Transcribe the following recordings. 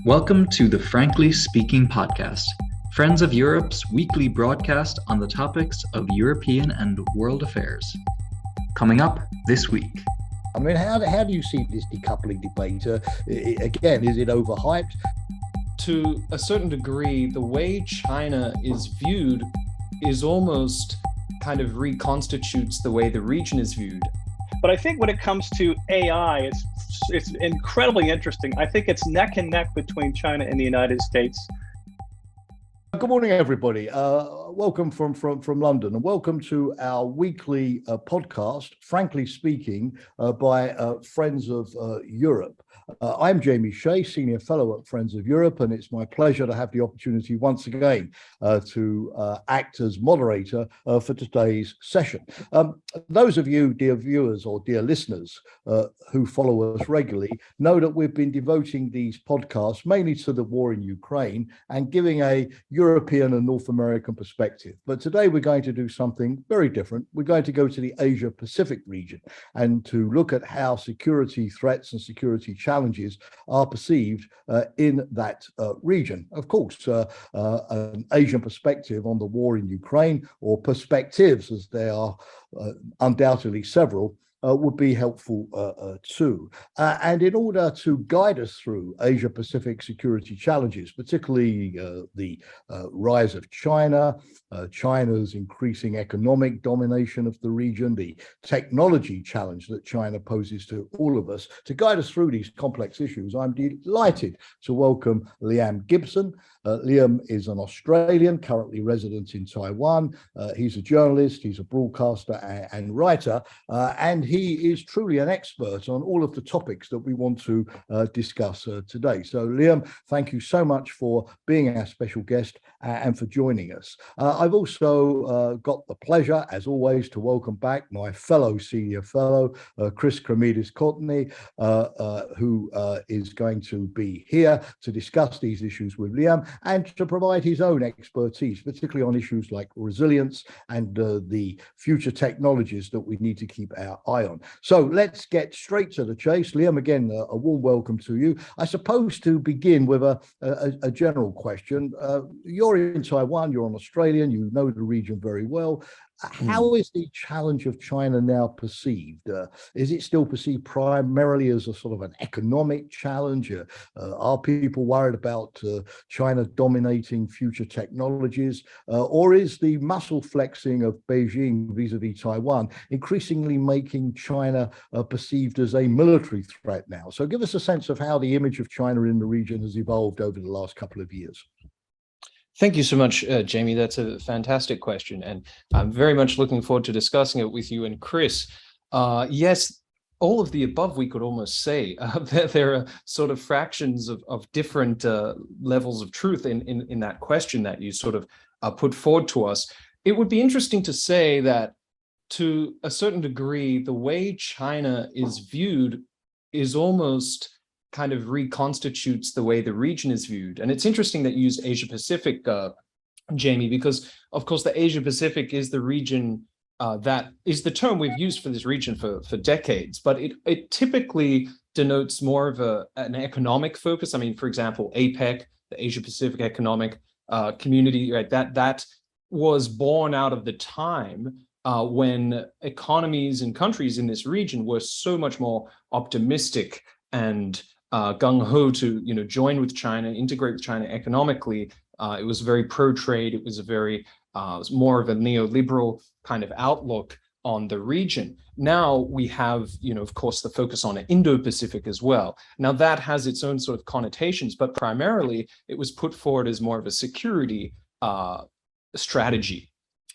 Welcome to the Frankly Speaking podcast, Friends of Europe's weekly broadcast on the topics of European and world affairs. Coming up this week. I mean, how do you see this decoupling debate? Again, is it overhyped? To a certain degree, the way China is viewed is almost kind of reconstitutes the way the region is viewed. But I think when it comes to AI, it's incredibly interesting. I think it's neck and neck between China and the United States. Good morning, everybody. Welcome from London, and welcome to our weekly podcast, Frankly Speaking, by Friends of Europe. I'm Jamie Shea, Senior Fellow at Friends of Europe, and it's my pleasure to have the opportunity once again to act as moderator for today's session. Those of you, dear viewers or dear listeners, who follow us regularly know that we've been devoting these podcasts mainly to the war in Ukraine and giving a European and North American perspective. But today we're going to do something very different. We're going to go to the Asia-Pacific region and to look at how security threats and security challenges are perceived in that region. Of course, an Asian perspective on the war in Ukraine, or perspectives as there are undoubtedly several, would be helpful too. And in order to guide us through Asia-Pacific security challenges, particularly the rise of China, China's increasing economic domination of the region, the technology challenge that China poses to all of us, to guide us through these complex issues, I'm delighted to welcome Leanne Gibson. Liam is an Australian, currently resident in Taiwan. He's a journalist, he's a broadcaster and writer, and he is truly an expert on all of the topics that we want to discuss today. So Liam, thank you so much for being our special guest and for joining us. I've also got the pleasure, as always, to welcome back my fellow senior fellow, Chris Kremidas Courtney, who is going to be here to discuss these issues with Liam and to provide his own expertise, particularly on issues like resilience and the future technologies that we need to keep our eye on. So let's get straight to the chase. Liam, again, a warm welcome to you. I suppose to begin with a general question. You're in Taiwan, you're an Australian, you know the region very well. How is the challenge of China now perceived? Is it still perceived primarily as a sort of an economic challenge? Are people worried about China dominating future technologies? Or is the muscle flexing of Beijing vis-a-vis Taiwan increasingly making China perceived as a military threat now? So give us a sense of how the image of China in the region has evolved over the last couple of years. Thank you so much, Jamie. That's a fantastic question, and I'm very much looking forward to discussing it with you and Chris. Yes, all of the above, we could almost say. There are sort of fractions of different levels of truth in that question that you sort of put forward to us. It would be interesting to say that, to a certain degree, the way China is viewed is almost kind of reconstitutes the way the region is viewed. And it's interesting that you use Asia-Pacific, Jamie, because of course the Asia-Pacific is the region that is the term we've used for this region for decades, but it typically denotes more of an economic focus. I mean, for example, APEC, the Asia-Pacific Economic Community, right? That was born out of the time when economies and countries in this region were so much more optimistic and gung-ho to join with China, integrate with China economically. It was very pro-trade. It was it was more of a neoliberal kind of outlook on the region. Now we have, of course, the focus on Indo-Pacific as well. Now that has its own sort of connotations, but primarily it was put forward as more of a security strategy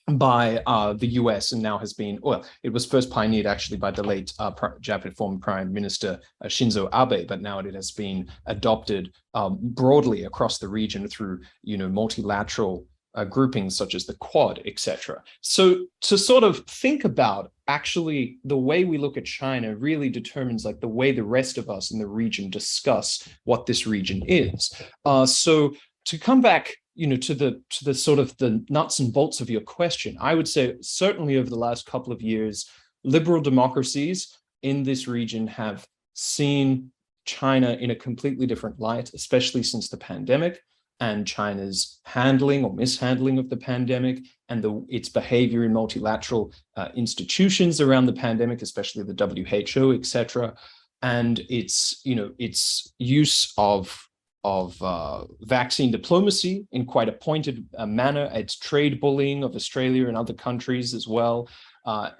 by the US, and now has been, well, it was first pioneered actually by the late Japanese former Prime Minister Shinzo Abe, but now it has been adopted broadly across the region through, multilateral groupings such as the Quad, etc. So to sort of think about actually the way we look at China really determines like the way the rest of us in the region discuss what this region is. So to come back to the sort of the nuts and bolts of your question, I would say certainly over the last couple of years, liberal democracies in this region have seen China in a completely different light, especially since the pandemic and China's handling or mishandling of the pandemic and its behavior in multilateral institutions around the pandemic, especially the WHO, etc., and its use of vaccine diplomacy in quite a pointed manner, its trade bullying of Australia and other countries as well,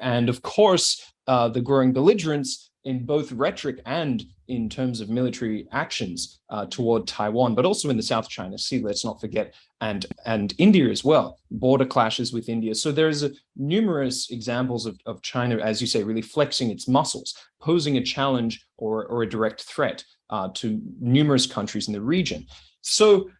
and of course the growing belligerence in both rhetoric and in terms of military actions toward Taiwan, but also in the South China Sea, let's not forget, and India as well, border clashes with India. So there's numerous examples of China, as you say, really flexing its muscles, posing a challenge or a direct threat to numerous countries in the region. So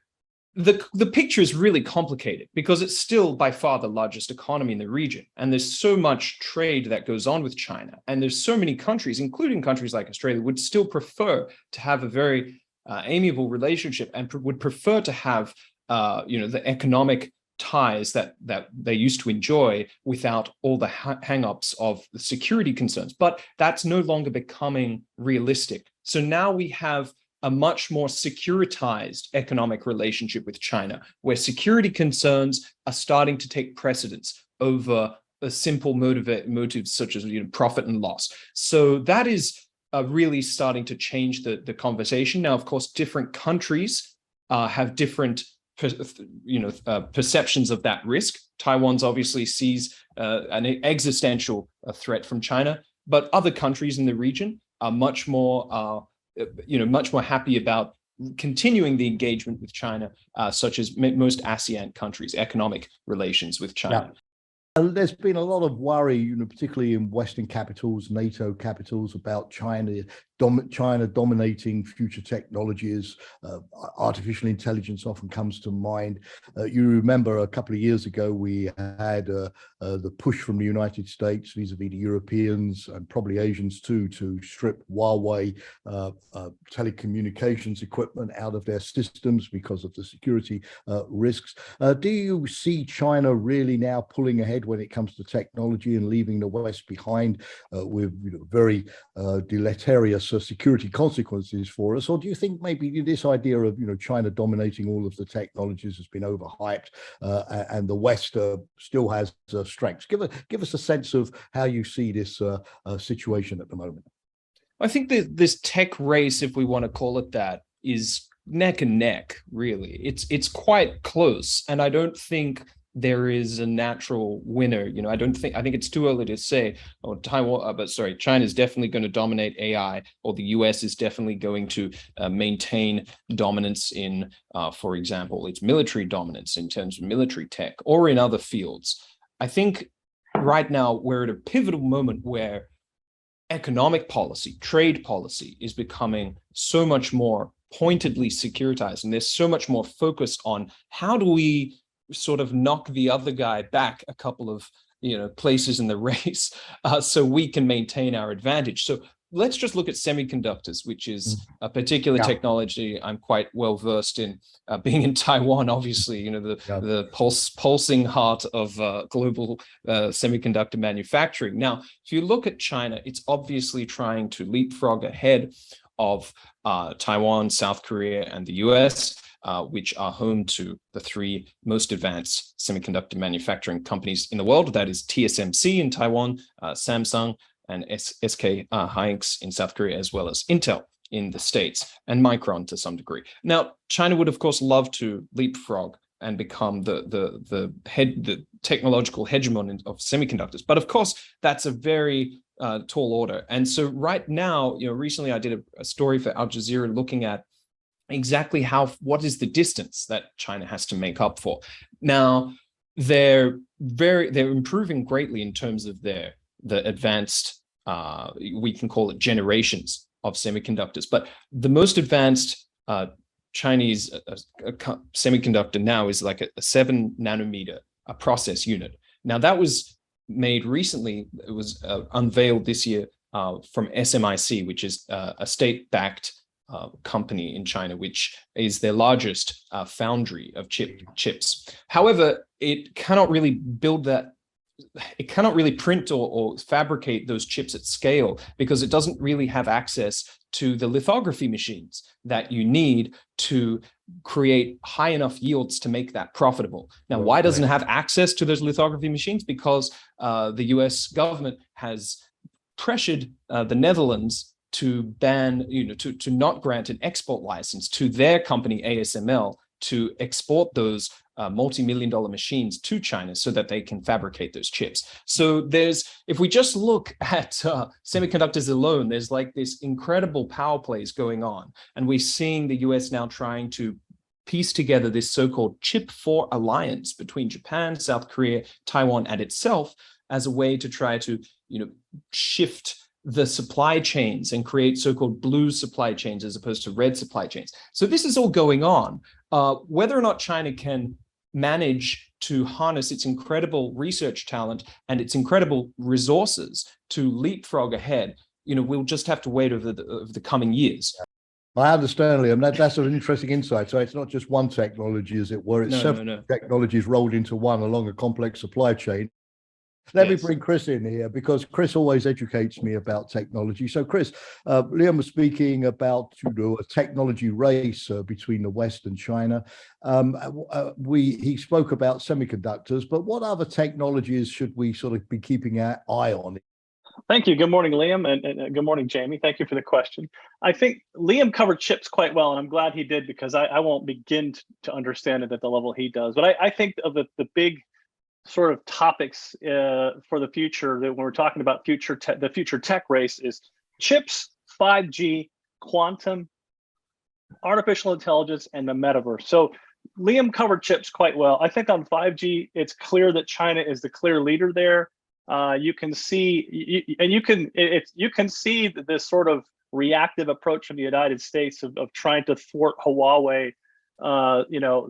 the picture is really complicated because it's still by far the largest economy in the region. And there's so much trade that goes on with China. And there's so many countries, including countries like Australia, would still prefer to have a very amiable relationship and would prefer to have the economic ties that they used to enjoy without all the hang-ups of the security concerns. But that's no longer becoming realistic. So now we have a much more securitized economic relationship with China, where security concerns are starting to take precedence over a simple motives such as profit and loss. So that is really starting to change the conversation. Now, of course, different countries have different perceptions of that risk. Taiwan's obviously sees an existential threat from China, but other countries in the region are much more happy about continuing the engagement with China, such as most ASEAN countries, economic relations with China. Yeah. There's been a lot of worry, particularly in Western capitals, NATO capitals, about China dominating future technologies. Artificial intelligence often comes to mind. You remember a couple of years ago, we had the push from the United States vis-a-vis the Europeans and probably Asians too, to strip Huawei telecommunications equipment out of their systems because of the security risks. Do you see China really now pulling ahead when it comes to technology and leaving the West behind with very deleterious security consequences for us? Or do you think maybe this idea of China dominating all of the technologies has been overhyped and the West still has strengths? Give us a sense of how you see this situation at the moment. I think that this tech race, if we want to call it that, is neck and neck, really. It's quite close, and I don't think there is a natural winner. I think it's too early to say, China is definitely going to dominate AI, or the US is definitely going to maintain dominance in, for example, its military dominance in terms of military tech or in other fields. I think right now we're at a pivotal moment where economic policy, trade policy is becoming so much more pointedly securitized, and there's so much more focus on how do we sort of knock the other guy back a couple of places in the race so we can maintain our advantage. So let's just look at semiconductors, which is a particular technology I'm quite well versed in, being in Taiwan, obviously, the pulsing heart of global semiconductor manufacturing. Now, if you look at China, it's obviously trying to leapfrog ahead of Taiwan, South Korea, and the US, which are home to the three most advanced semiconductor manufacturing companies in the world. That is TSMC in Taiwan, Samsung, and SK Hynix in South Korea, as well as Intel in the States, and Micron to some degree. Now, China would, of course, love to leapfrog and become the technological hegemon of semiconductors. But of course, that's a very tall order. And so right now, recently I did a story for Al Jazeera looking at exactly what is the distance that China has to make up for. Now, they're improving greatly in terms of the advanced, we can call it generations of semiconductors, but the most advanced Chinese semiconductor now is like a 7 nanometer process unit. Now that was made recently, it was unveiled this year from SMIC, which is a state-backed company in China, which is their largest foundry of chips. However, it cannot really build that it cannot really print or fabricate those chips at scale because it doesn't really have access to the lithography machines that you need to create high enough yields to make that profitable. Now, why doesn't it have access to those lithography machines? Because the US government has pressured the Netherlands to ban, to not grant an export license to their company ASML to export those multi-million-dollar machines to China so that they can fabricate those chips. So if we just look at semiconductors alone, there's like this incredible power plays going on. And we're seeing the US now trying to piece together this so-called Chip 4 alliance between Japan, South Korea, Taiwan, and itself as a way to try to, shift the supply chains and create so-called blue supply chains as opposed to red supply chains. So this is all going on. Whether or not China can manage to harness its incredible research talent and its incredible resources to leapfrog ahead, we'll just have to wait over the coming years. I understand, Liam. That's an interesting insight. So it's not just one technology, as it were. It's several technologies rolled into one along a complex supply chain. Let me bring Chris in here because Chris always educates me about technology. So Chris, Liam was speaking about a technology race between the West and China. He spoke about semiconductors, but what other technologies should we sort of be keeping our eye on? Thank you. Good morning, Liam, and good morning, Jamie. Thank you for the question. I think Liam covered chips quite well, and I'm glad he did because I won't begin to understand it at the level he does. But I think of the big sort of topics for the future that when we're talking about the future tech race is chips, 5G, quantum, artificial intelligence, and the metaverse. So Liam covered chips quite well. I think on 5G, it's clear that China is the clear leader there. You can see, you can see this sort of reactive approach from the United States of trying to thwart Huawei,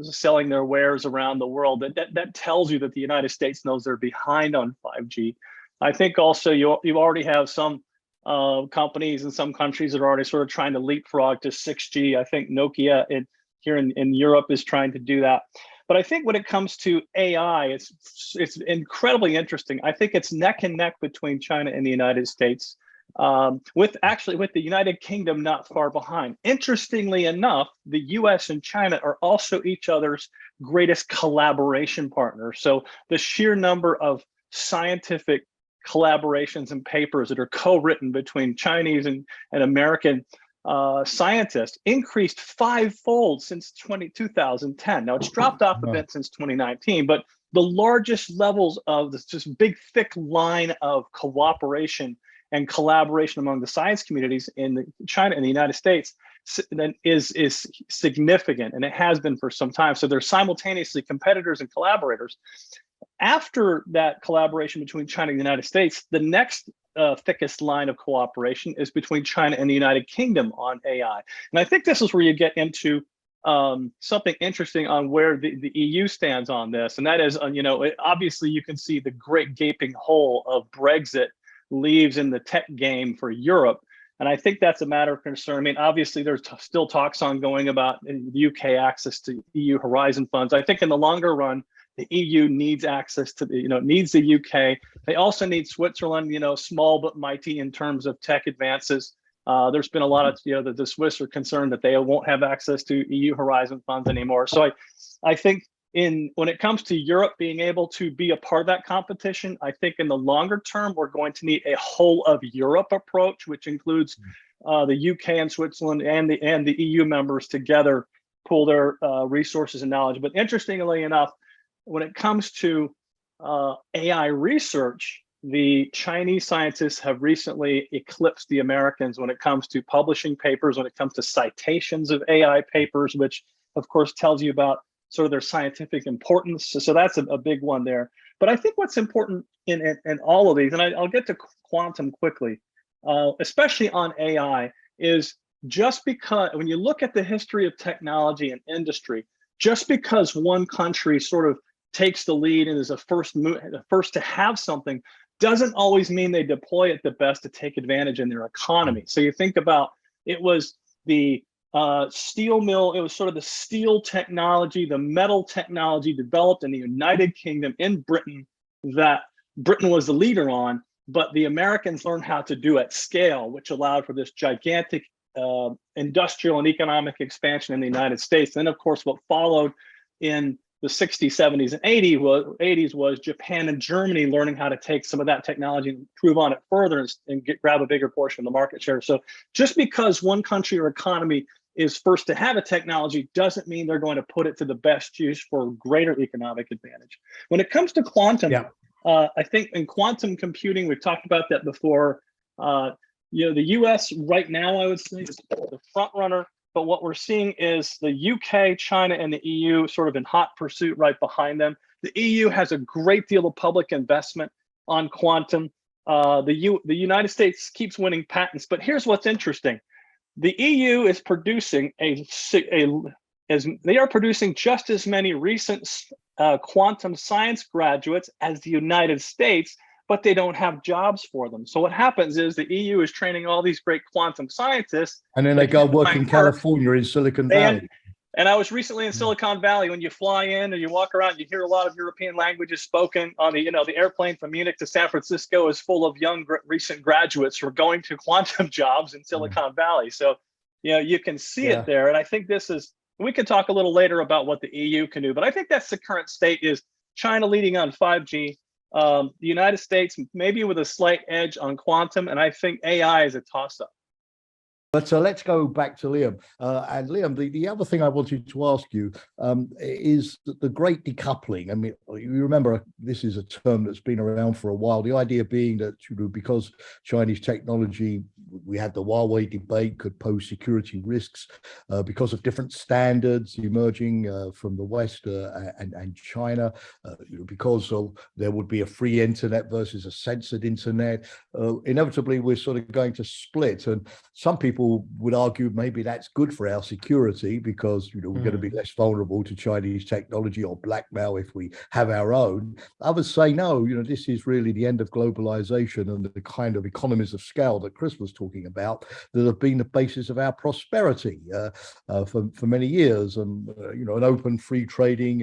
selling their wares around the world. That tells you that the United States knows they're behind on 5G. I think also you already have some companies in some countries that are already sort of trying to leapfrog to 6G. I think Nokia here in Europe is trying to do that. But I think when it comes to AI, it's incredibly interesting. I think it's neck and neck between China and the United States, with the United Kingdom not far behind. Interestingly enough, the US and China are also each other's greatest collaboration partners. So the sheer number of scientific collaborations and papers that are co-written between Chinese and American scientists increased fivefold since 2010. Now it's dropped off a bit since 2019, but the largest levels of this just big, thick line of cooperation and collaboration among the science communities in China and the United States is significant, and it has been for some time. So they're simultaneously competitors and collaborators. After that collaboration between China and the United States, the next thickest line of cooperation is between China and the United Kingdom on AI. And I think this is where you get into something interesting on where the EU stands on this. And that is, obviously you can see the great gaping hole of Brexit leaves in the tech game for Europe. And I think that's a matter of concern. I mean, obviously there's still talks ongoing about the UK access to EU Horizon funds. I think in the longer run, the EU needs access to needs the UK. They also need Switzerland, small but mighty in terms of tech advances. There's been a lot of, the Swiss are concerned that they won't have access to EU Horizon funds anymore. So I think when it comes to Europe being able to be a part of that competition, I think in the longer term, we're going to need a whole of Europe approach, which includes the UK and Switzerland and the EU members together pool their resources and knowledge. But interestingly enough, when it comes to AI research, the Chinese scientists have recently eclipsed the Americans when it comes to publishing papers, when it comes to citations of AI papers, which of course tells you about sort of their scientific importance. So that's a big one there. But I think what's important in all of these, and I'll get to quantum quickly, especially on AI, is just because when you look at the history of technology and industry, just because one country sort of takes the lead and is the first to have something doesn't always mean they deploy it the best to take advantage in their economy. So you think about, it was the steel mill, it was sort of the steel technology, the metal technology developed in the United Kingdom, in Britain, that Britain was the leader on, but the Americans learned how to do at scale, which allowed for this gigantic industrial and economic expansion in the United States. And then, of course, what followed in the 60s, 70s, and 80s was Japan and Germany learning how to take some of that technology and improve on it further and grab a bigger portion of the market share. So just because one country or economy is first to have a technology doesn't mean they're going to put it to the best use for greater economic advantage. When it comes to quantum, I think in quantum computing, we've talked about that before. The US right now, I would say, is the front runner. But what we're seeing is the UK, China, and the EU sort of in hot pursuit right behind them. The EU has a great deal of public investment on quantum. The United States keeps winning patents. But here's what's interesting. The EU is producing they are producing just as many recent quantum science graduates as the United States, but they don't have jobs for them. So what happens is the EU is training all these great quantum scientists. And then they go work in California in Silicon Valley. And I was recently in Silicon Valley. When you fly in or you walk around, you hear a lot of European languages spoken on the airplane from Munich to San Francisco is full of young recent graduates who are going to quantum jobs in Silicon Valley. So, you can see it there. And I think we can talk a little later about what the EU can do, but I think that's the current state is China leading on 5G, the United States maybe with a slight edge on quantum, and I think AI is a toss-up. But let's go back to Liam. And Liam, the other thing I wanted to ask you is the Great Decoupling. I mean, you remember this is a term that's been around for a while. The idea being that because Chinese technology, we had the Huawei debate, could pose security risks because of different standards emerging from the West and China, because there would be a free internet versus a censored internet. Inevitably, we're sort of going to split. And some people would argue maybe that's good for our security because we're going to be less vulnerable to Chinese technology or blackmail if we have our own. Others say no, this is really the end of globalization and the kind of economies of scale that Chris was talking about that have been the basis of our prosperity for many years, and an open free trading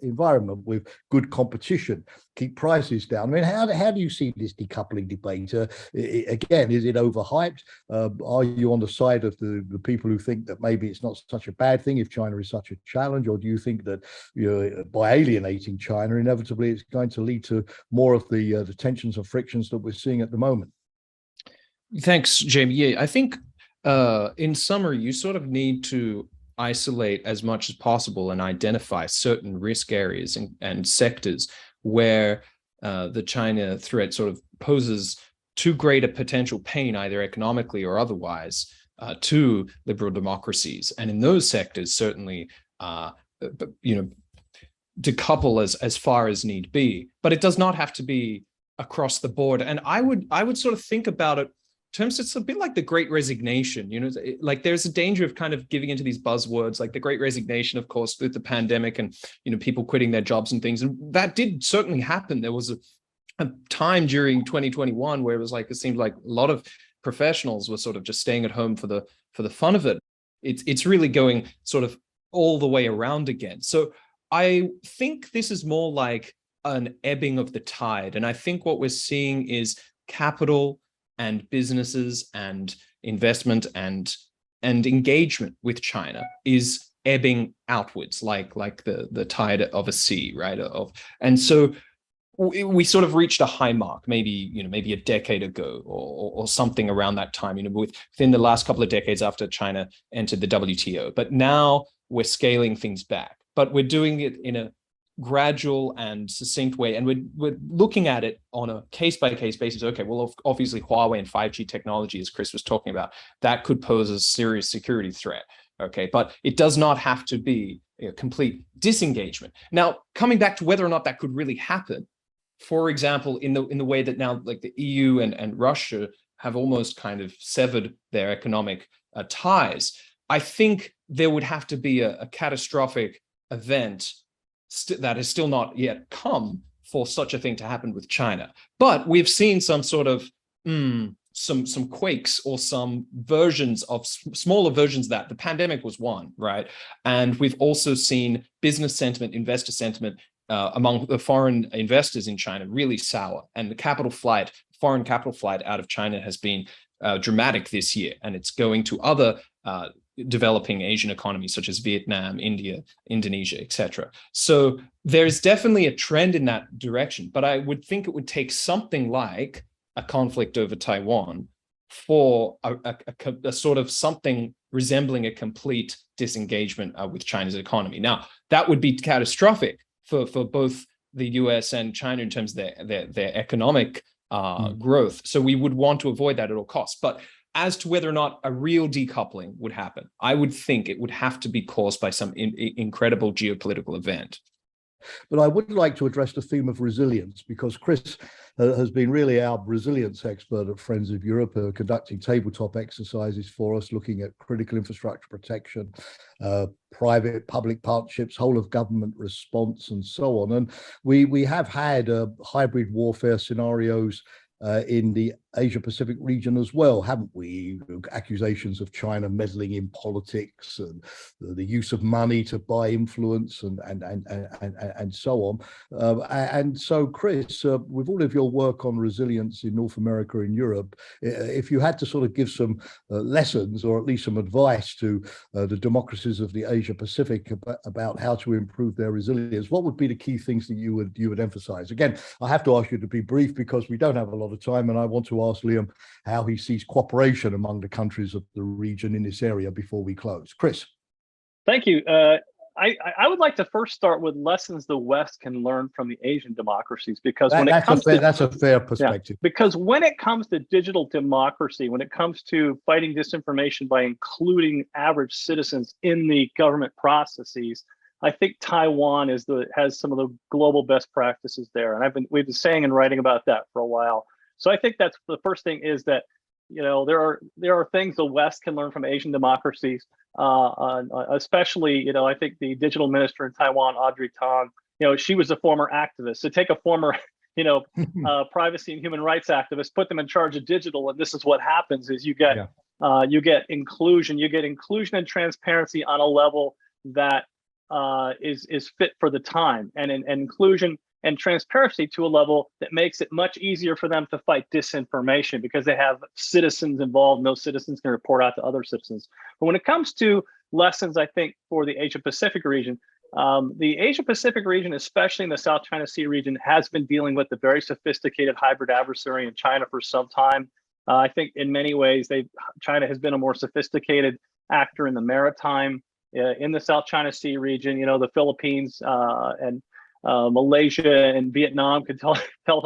environment with good competition keep prices down. I mean, how do you see this decoupling debate? Again, is it overhyped? Are you on the side of the people who think that maybe it's not such a bad thing if China is such a challenge, or do you think that by alienating China, inevitably it's going to lead to more of the tensions and frictions that we're seeing at the moment? Thanks, Jamie. Yeah, I think in summary, you sort of need to isolate as much as possible and identify certain risk areas and sectors where the China threat sort of poses too great a potential pain, either economically or otherwise, to liberal democracies. And in those sectors, certainly, decouple as far as need be. But it does not have to be across the board. And I would sort of think about it in terms, it's a bit like the Great Resignation. Like there's a danger of kind of giving into these buzzwords, like the Great Resignation, of course, with the pandemic and people quitting their jobs and things. And that did certainly happen. There was a time during 2021 where it seemed like a lot of professionals were sort of just staying at home for the fun of it. It's really going sort of all the way around again. So I think this is more like an ebbing of the tide. And I think what we're seeing is capital and businesses and investment and engagement with China is ebbing outwards, like the tide of a sea, right? And so we sort of reached a high mark, maybe a decade ago or something around that time, within the last couple of decades after China entered the WTO. But now we're scaling things back, but we're doing it in a gradual and succinct way. And we're looking at it on a case-by-case basis. Okay, well, obviously Huawei and 5G technology, as Chris was talking about, that could pose a serious security threat. Okay, but it does not have to be a complete disengagement. Now, coming back to whether or not that could really happen, for example, in the way that now like the EU and Russia have almost kind of severed their economic ties, I think there would have to be a catastrophic event that has still not yet come for such a thing to happen with China. But we've seen some sort of some quakes or some versions of smaller versions of that. The pandemic was one, right? And we've also seen business sentiment, investor sentiment among the foreign investors in China really sour, and the foreign capital flight out of China has been dramatic this year, and it's going to other developing Asian economies such as Vietnam, India, Indonesia, etc. So there's definitely a trend in that direction, but I would think it would take something like a conflict over Taiwan for a sort of something resembling a complete disengagement with China's economy. Now, that would be catastrophic for both the US and China in terms of their economic growth. So we would want to avoid that at all costs. But as to whether or not a real decoupling would happen, I would think it would have to be caused by some incredible geopolitical event. But I would like to address the theme of resilience, because Chris has been really our resilience expert at Friends of Europe, conducting tabletop exercises for us, looking at critical infrastructure protection, private-public partnerships, whole of government response, and so on. And we have had hybrid warfare scenarios in the Asia-Pacific region as well, haven't we? Accusations of China meddling in politics and the use of money to buy influence and so on. And so, Chris, with all of your work on resilience in North America and Europe, if you had to sort of give some lessons or at least some advice to the democracies of the Asia-Pacific about how to improve their resilience, what would be the key things that you would emphasize? Again, I have to ask you to be brief because we don't have a lot of time, and I want to ask Liam how he sees cooperation among the countries of the region in this area before we close. Chris. Thank you. I would like to first start with lessons the West can learn from the Asian democracies, because that's a fair perspective. Yeah, because when it comes to digital democracy, when it comes to fighting disinformation by including average citizens in the government processes, I think Taiwan has some of the global best practices there, and we've been saying and writing about that for a while. So I think that's the first thing, is that there are things the West can learn from Asian democracies, especially I think the digital minister in Taiwan, Audrey Tang, she was a former activist. So take a former privacy and human rights activist, put them in charge of digital, and this is what happens: is you get inclusion, and transparency on a level that is fit for the time, and inclusion and transparency to a level that makes it much easier for them to fight disinformation, because they have citizens involved. No citizens can report out to other citizens. But when it comes to lessons, I think for the Asia-Pacific region, especially in the South China Sea region, has been dealing with a very sophisticated hybrid adversary in China for some time. I think in many ways, China has been a more sophisticated actor in the maritime, in the South China Sea region. The Philippines and Malaysia and Vietnam could tell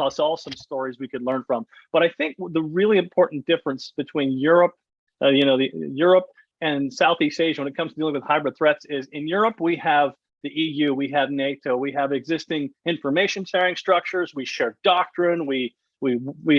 us all some stories we could learn from. But I think the really important difference between Europe, Europe and Southeast Asia when it comes to dealing with hybrid threats is, in Europe we have the EU, we have NATO, we have existing information sharing structures, we share doctrine, we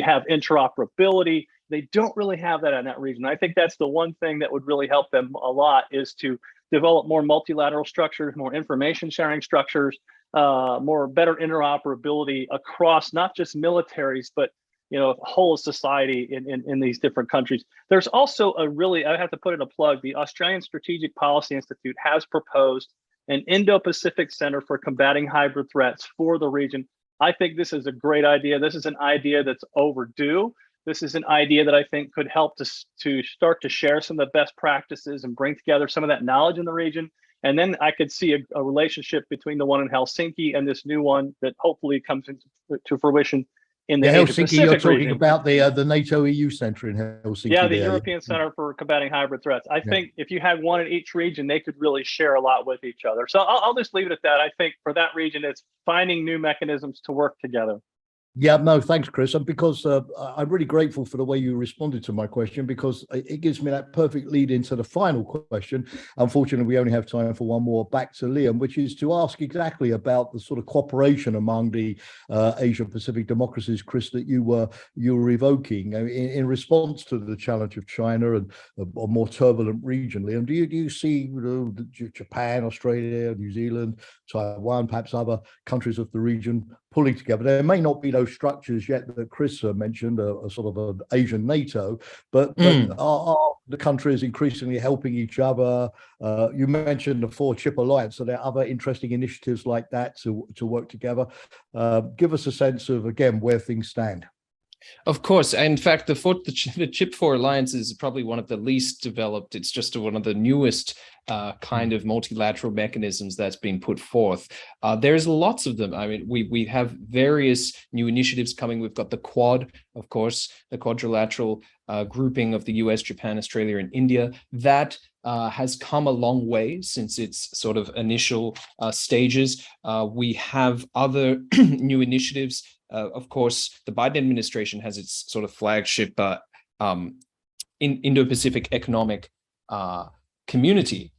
have interoperability. They don't really have that in that region. I think that's the one thing that would really help them a lot, is to develop more multilateral structures, more information sharing structures, better interoperability across not just militaries, but whole of society in these different countries. There's also I have to put in a plug, the Australian Strategic Policy Institute has proposed an Indo-Pacific Center for combating hybrid threats for the region. I think this is a great idea. This is an idea that's overdue. This is an idea that I think could help to start to share some of the best practices and bring together some of that knowledge in the region. And then I could see a relationship between the one in Helsinki and this new one that hopefully comes into fruition in the Helsinki. You're talking region. About the NATO EU Center in Helsinki. Yeah, the European Center for Combating Hybrid Threats. I think if you had one in each region, they could really share a lot with each other. So I'll just leave it at that. I think for that region, it's finding new mechanisms to work together. Yeah, no, thanks, Chris. And because I'm really grateful for the way you responded to my question, because it gives me that perfect lead into the final question. Unfortunately, we only have time for one more, back to Liam, which is to ask exactly about the sort of cooperation among the Asia-Pacific democracies, Chris, that you were evoking in response to the challenge of China and a more turbulent region. Liam, do you see Japan, Australia, New Zealand, Taiwan, perhaps other countries of the region pulling together. There may not be those structures yet that Chris mentioned, a sort of an Asian NATO, but are the countries increasingly helping each other? You mentioned the Four-Chip Alliance. So there are other interesting initiatives like that to work together. Give us a sense of, again, where things stand. Of course. In fact, the Chip 4 Alliance is probably one of the least developed. It's just one of the newest kind of multilateral mechanisms that's been put forth. There's lots of them. I mean, we have various new initiatives coming. We've got the Quad, of course, the quadrilateral grouping of the US, Japan, Australia, and India. That has come a long way since its sort of initial stages. We have other new initiatives. Of course, the Biden administration has its sort of flagship Indo-Pacific Economic Community,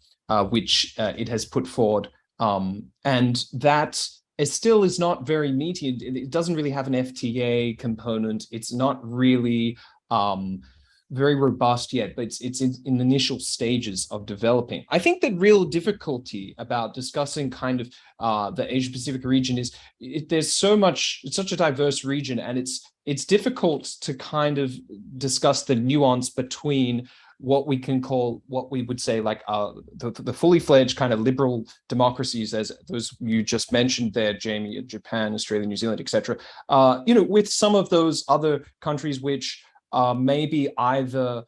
which it has put forward. And that still is not very meaty. It doesn't really have an FTA component. It's not really very robust yet, but it's in initial stages of developing. I think the real difficulty about discussing kind of the Asia Pacific region is there's such a diverse region, and it's difficult to kind of discuss the nuance between what we would say like the fully fledged kind of liberal democracies, as those you just mentioned there, Jamie, Japan, Australia, New Zealand, etc. With some of those other countries which maybe either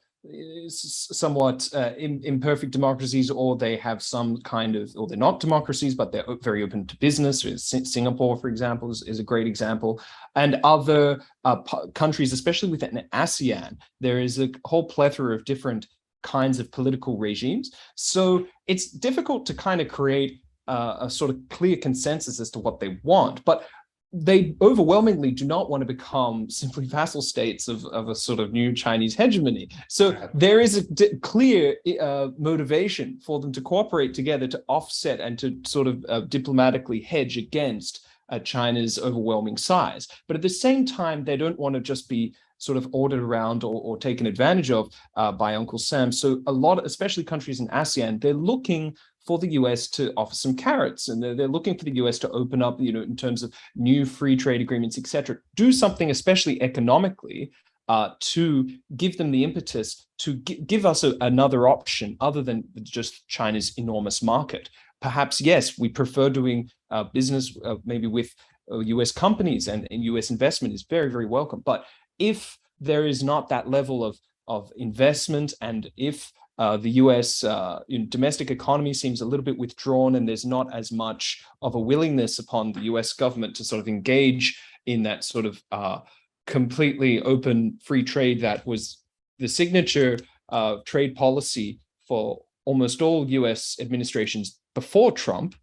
somewhat imperfect democracies, or they have some kind of, or they're not democracies, but they're very open to business. Singapore, for example, is a great example. And other countries, especially within ASEAN, there is a whole plethora of different kinds of political regimes. So it's difficult to kind of create a sort of clear consensus as to what they want. But they overwhelmingly do not want to become simply vassal states of a sort of new Chinese hegemony. So there is a clear motivation for them to cooperate together to offset and to sort of diplomatically hedge against China's overwhelming size. But at the same time, they don't want to just be sort of ordered around or taken advantage of by Uncle Sam. So a lot, especially countries in ASEAN, they're looking for the US to offer some carrots, and they're looking for the US to open up, in terms of new free trade agreements, etc. Do something, especially economically, to give them the impetus to give us another option other than just China's enormous market. Perhaps, yes, we prefer doing business maybe with US companies, and US investment is very, very welcome. But if there is not that level of investment, and if the US domestic economy seems a little bit withdrawn, and there's not as much of a willingness upon the US government to sort of engage in that sort of completely open free trade that was the signature trade policy for almost all US administrations before Trump,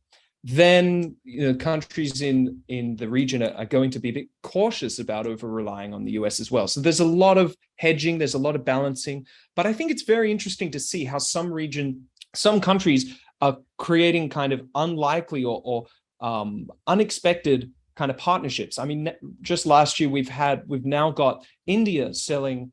then countries in the region are going to be a bit cautious about over-relying on the US as well. So there's a lot of hedging, there's a lot of balancing, but I think it's very interesting to see how some countries are creating kind of unlikely or unexpected kind of partnerships. I mean, just last year we've now got India selling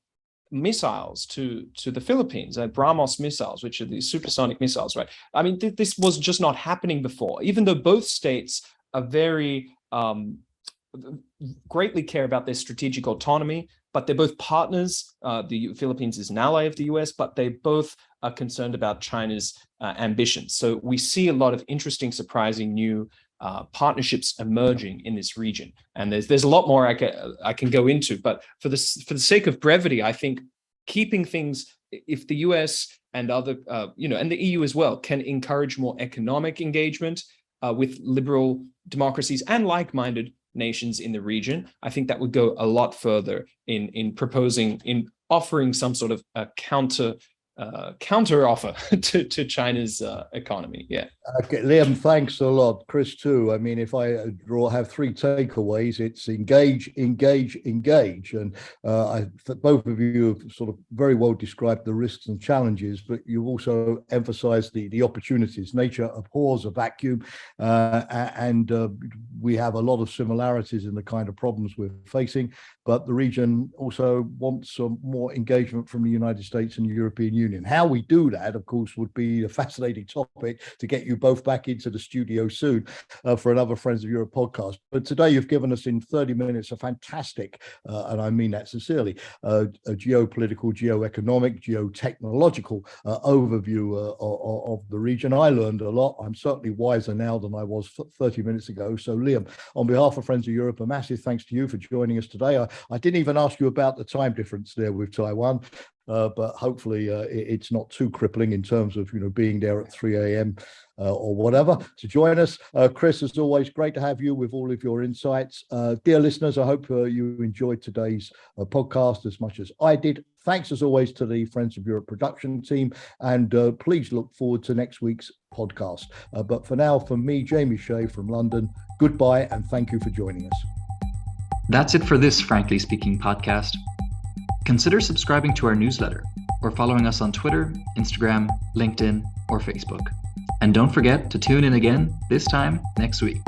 missiles to the Philippines, BrahMos missiles, which are these supersonic missiles, right? I mean, this was just not happening before, even though both states are very greatly care about their strategic autonomy, but they're both partners. The Philippines is an ally of the US, but they both are concerned about China's ambitions. So we see a lot of interesting, surprising new partnerships emerging in this region, and there's a lot more I can go into. But for the sake of brevity, I think keeping things, if the US and other and the EU as well can encourage more economic engagement with liberal democracies and like-minded nations in the region, I think that would go a lot further in offering some sort of a counter offer to China's economy. Yeah. Okay, Liam, thanks a lot. Chris too. I mean, if I have three takeaways, it's engage, engage, engage. And both of you have sort of very well described the risks and challenges, but you've also emphasized the opportunities. Nature abhors a vacuum, and we have a lot of similarities in the kind of problems we're facing, but the region also wants some more engagement from the United States and the European Union. How we do that, of course, would be a fascinating topic to get you both back into the studio soon for another Friends of Europe podcast. But today you've given us in 30 minutes a fantastic, and I mean that sincerely, a geopolitical, geoeconomic, geotechnological overview of the region. I learned a lot. I'm certainly wiser now than I was 30 minutes ago. So Liam, on behalf of Friends of Europe, a massive thanks to you for joining us today. I didn't even ask you about the time difference there with Taiwan, but hopefully it's not too crippling in terms of being there at 3 a.m. Or whatever to join us. Chris, as always, great to have you with all of your insights. Dear listeners, I hope you enjoyed today's podcast as much as I did. Thanks as always to the Friends of Europe production team, and please look forward to next week's podcast. But for now, from me, Jamie Shea from London, goodbye and thank you for joining us. That's it for this Frankly Speaking podcast. Consider subscribing to our newsletter or following us on Twitter, Instagram, LinkedIn, or Facebook. And don't forget to tune in again, this time next week.